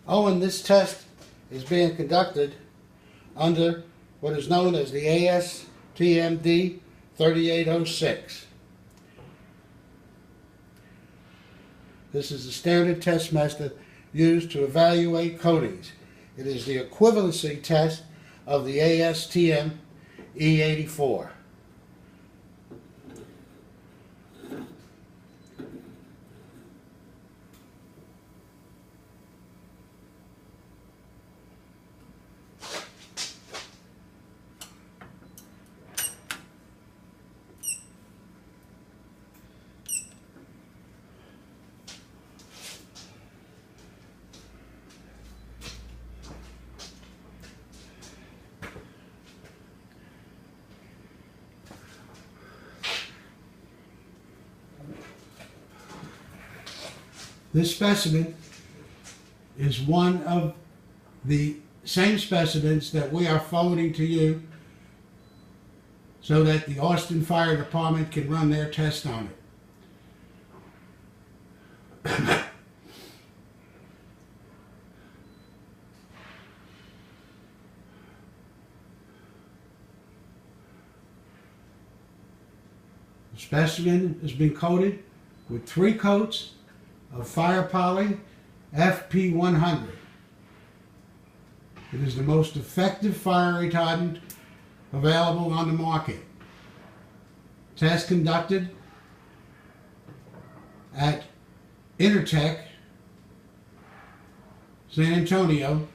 Oh, and this test is being conducted under what is known as the ASTM 3806. This is the standard test method used to evaluate coatings. It is the equivalency test of the ASTM E84. This specimen is one of the same specimens that we are forwarding to you so that the Austin Fire Department can run their test on it. The specimen has been coated with 3 coats of fire poly FP100. It is the most effective fire retardant available on the market. Test conducted at Intertech, San Antonio,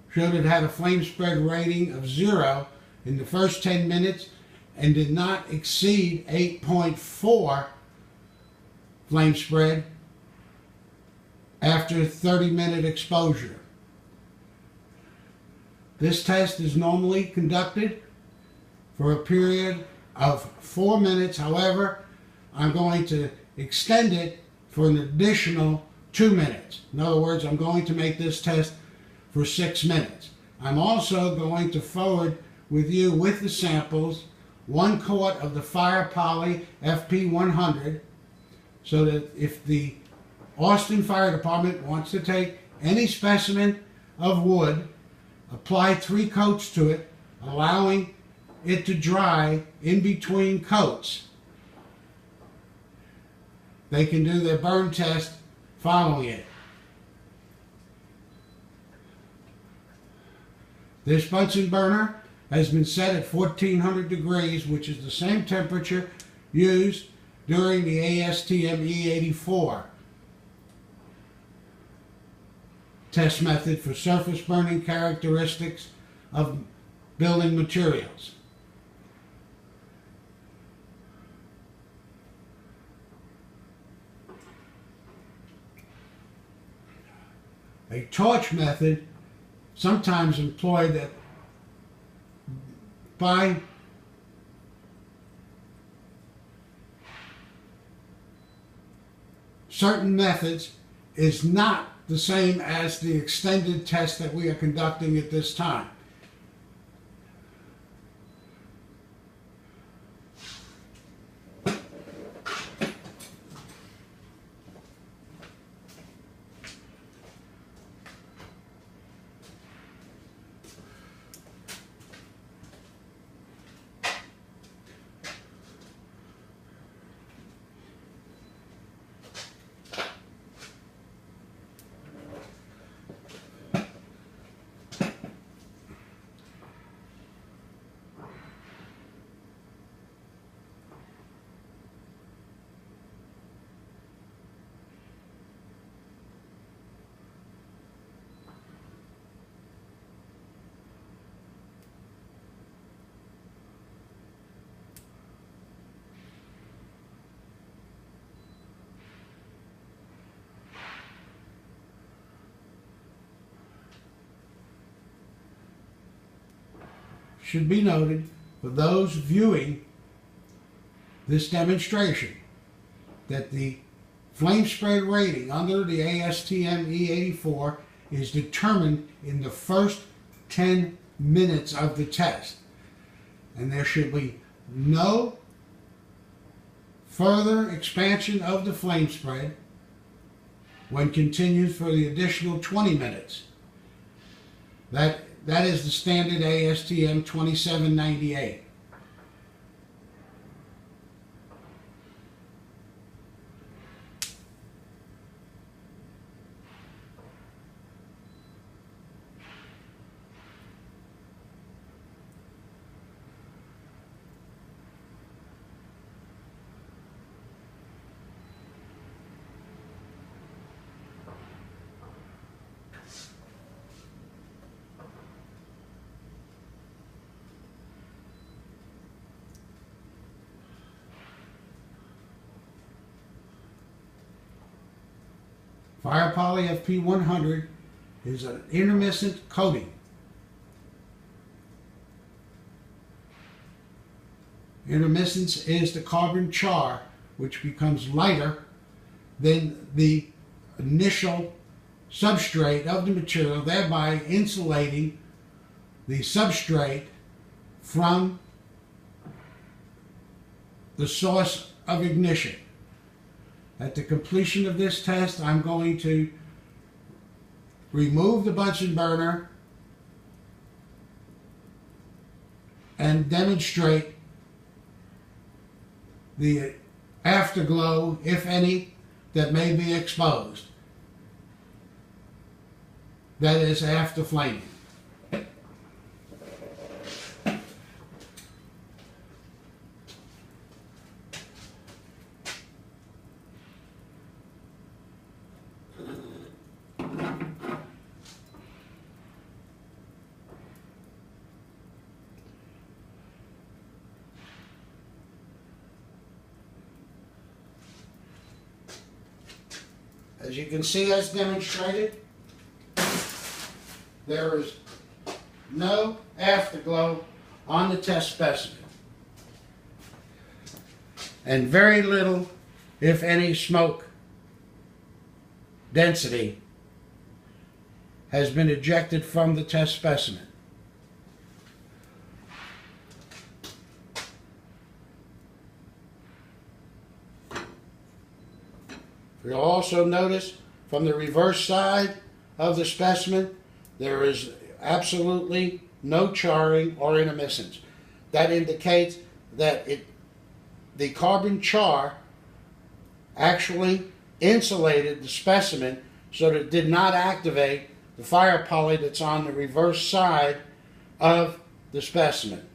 showed it had a flame spread rating of 0 in the first 10 minutes and did not exceed 8.4 flame spread after 30-minute exposure. This test is normally conducted for a period of 4 minutes. However, I'm going to extend it for an additional 2 minutes. In other words, I'm going to make this test for 6 minutes. I'm also going to forward with you with the samples 1 quart of the Fire Poly FP100 so that if the Austin Fire Department wants to take any specimen of wood, apply 3 coats to it, allowing it to dry in between coats. They can do their burn test following it. This Bunsen burner has been set at 1400 degrees, which is the same temperature used during the ASTM E84 test method for surface burning characteristics of building materials. A torch method, sometimes employed by certain methods, is not the same as the extended test that we are conducting at this time. Should be noted for those viewing this demonstration that the flame spread rating under the ASTM E84 is determined in the first 10 minutes of the test, and there should be no further expansion of the flame spread when continued for the additional 20 minutes. That is the standard ASTM 2798. Fire Poly FP100 is an intermittent coating. Intermittence is the carbon char, which becomes lighter than the initial substrate of the material, thereby insulating the substrate from the source of ignition. At the completion of this test, I'm going to remove the Bunsen burner and demonstrate the afterglow, if any, that may be exposed. That is after flaming. As you can see, as demonstrated, there is no afterglow on the test specimen, and very little, if any, smoke density has been ejected from the test specimen. You'll also notice from the reverse side of the specimen, there is absolutely no charring or intermittence. That indicates that the carbon char actually insulated the specimen so that it did not activate the fire poly that's on the reverse side of the specimen.